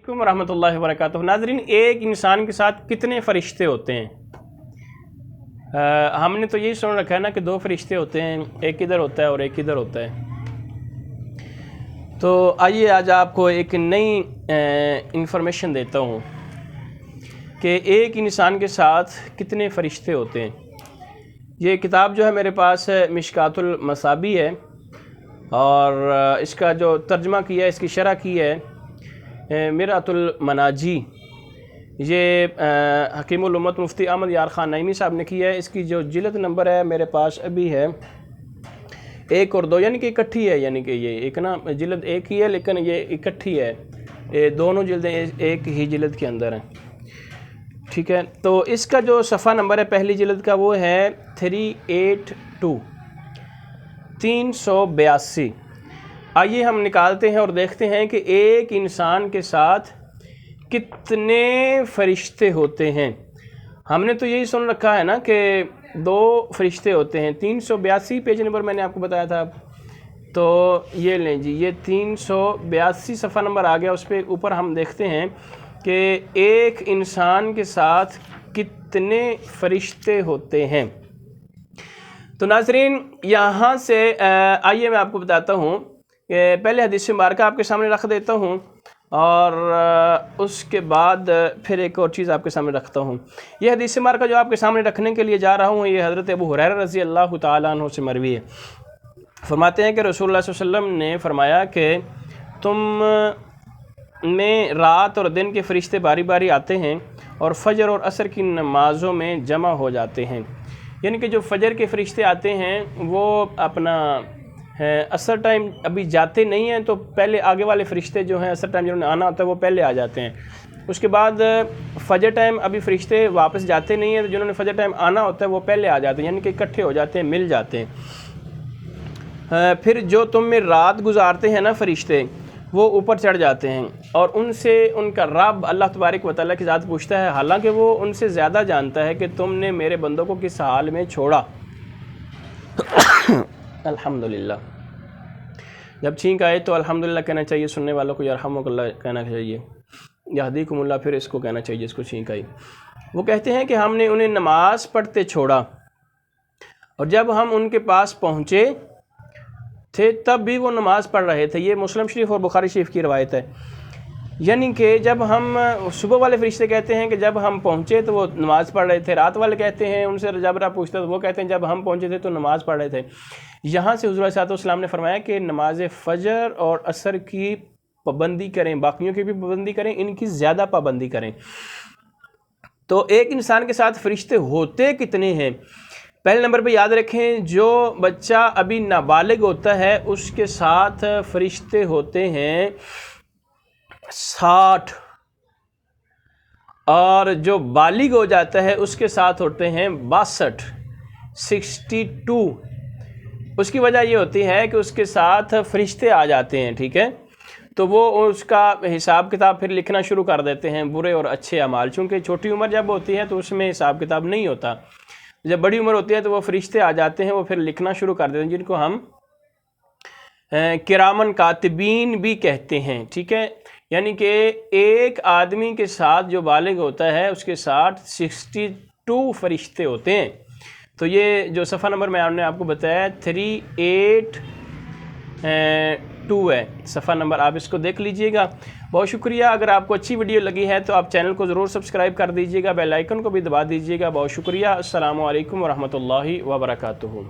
रहमतुल्लाहि व बरकातुहू। नाज़रीन, एक इंसान के साथ कितने फ़रिश्ते होते हैं? हमने तो यही सुन रखा है ना कि 2 फ़रिश्ते होते हैं, एक इधर होता है और एक इधर होता है। तो आइए आज आपको एक नई इंफॉर्मेशन देता हूँ कि एक इंसान के साथ कितने फ़रिश्ते होते हैं। ये किताब जो है मेरे पास मिशकातुल मसाबी है और इसका जो तर्जमा किया है, इसकी शरह की है मिरातुल मनाजी। ये हकीमुल उम्मत मुफ्ती अहमद यार ख़ान नईमी साहब ने की है। इसकी जो जिल्द नंबर है मेरे पास अभी है 1 और 2, यानी कि इकट्ठी है, यानी कि ये एक ना जिल्द एक ही है लेकिन ये इकट्ठी है, ये दोनों जिल्दें एक ही जिल्द के अंदर हैं। ठीक है, तो इसका जो सफ़ा नंबर है पहली जिल्द का वो है 382। आइए हम निकालते हैं और देखते हैं कि एक इंसान के साथ कितने फ़रिश्ते होते हैं। हमने तो यही सुन रखा है ना कि 2 फ़रिश्ते होते हैं। 382 पेज नंबर मैंने आपको बताया था, तो ये लें जी, ये 382 सफ़ा नंबर आ गया। उस पर ऊपर हम देखते हैं कि एक इंसान के साथ कितने फ़रिश्ते होते हैं। तो नाज़रीन, यहाँ से आइए मैं आपको बताता हूँ कि पहले हदीस मुबारक आपके सामने रख देता हूँ और उसके बाद फिर एक और चीज़ आपके सामने रखता हूँ। ये हदीस मुबारक जो आपके सामने रखने के लिए जा रहा हूँ, ये हज़रत अबू हुरैरा रज़ी अल्लाह तआला अन्हु से मरवी है। फरमाते हैं कि रसूलुल्लाह सल्लल्लाहु अलैहि वसल्लम ने फरमाया कि तुम में रात और दिन के फ़रिश्ते बारी बारी आते हैं और फ़जर और असर की नमाज़ों में जमा हो जाते हैं। यानी कि जो फ़जर के फ़रिश्ते आते हैं वो अपना असर टाइम अभी जाते नहीं हैं, तो पहले आगे वाले फ़रिश्ते जो हैं असर टाइम जिन्होंने आना होता है वो पहले आ जाते हैं। उसके बाद फ़जर टाइम अभी फ़रिश्ते वापस जाते नहीं हैं, तो जिन्होंने फ़जर टाइम आना होता है वो पहले आ जाते हैं, यानी कि इकट्ठे हो जाते हैं, मिल जाते हैं। फिर जो तुम में रात गुजारते हैं ना फ़रिश्ते, वो ऊपर चढ़ जाते हैं और उनसे उनका रब अल्लाह तबारक व तआला की ज़ात पूछता है, हालांकि वो उनसे ज़्यादा जानता है, कि तुमने मेरे बंदों को किस हाल में छोड़ा। अल्हम्दुलिल्लाह। जब छींक आए तो अल्हम्दुलिल्लाह कहना चाहिए, सुनने वालों को यरहमुकल्लाह कहना चाहिए, यहदीकुमुल्लाह फिर इसको कहना चाहिए जिसको छींक आई। वो कहते हैं कि हमने उन्हें नमाज़ पढ़ते छोड़ा और जब हम उनके पास पहुँचे थे तब भी वो नमाज़ पढ़ रहे थे। ये मुस्लिम शरीफ और बुखारी शरीफ की रवायत है। यानी कि जब हम सुबह वाले फ़रिश्ते कहते हैं कि जब हम पहुँचे तो वो नमाज़ पढ़ रहे थे, रात वाले कहते हैं, उनसे जबरा पूछते तो वो कहते हैं जब हम पहुँचे थे तो नमाज़ पढ़ रहे थे। यहाँ से हुज़ूर अलैहिस्सलाम ने फरमाया कि नमाज फ़जर और असर की पाबंदी करें, बाकियों की भी पाबंदी करें, इनकी ज़्यादा पाबंदी करें। तो एक इंसान के साथ फ़रिश्ते होते कितने हैं? पहले नंबर पे याद रखें, जो बच्चा अभी नाबालिग होता है उसके साथ फ़रिश्ते होते हैं 60 और जो बालिग हो जाता है उसके साथ होते हैं 62। उसकी वजह ये होती है कि उसके साथ फ़रिश्ते आ जाते हैं, ठीक है, तो वो उसका हिसाब किताब फिर लिखना शुरू कर देते हैं, बुरे और अच्छे अमाल। चूँकि छोटी उम्र जब होती है तो उसमें हिसाब किताब नहीं होता, जब बड़ी उम्र होती है तो वो फ़रिश्ते आ जाते हैं, वो फिर लिखना शुरू कर देते हैं, जिनको हम किरामन कातिबीन भी कहते हैं। ठीक है, यानी कि एक आदमी के साथ जो बालिग होता है उसके साथ 62 फ़रिश्ते होते हैं। तो ये जो सफ़ा नंबर मैंने आपको बताया 382 है सफ़ा नंबर, आप इसको देख लीजिएगा। बहुत शुक्रिया। अगर आपको अच्छी वीडियो लगी है तो आप चैनल को ज़रूर सब्सक्राइब कर दीजिएगा, बेल आइकन को भी दबा दीजिएगा। बहुत शुक्रिया। अस्सलामु अलैकुम व रहमतुल्लाहि व बरकातुहू।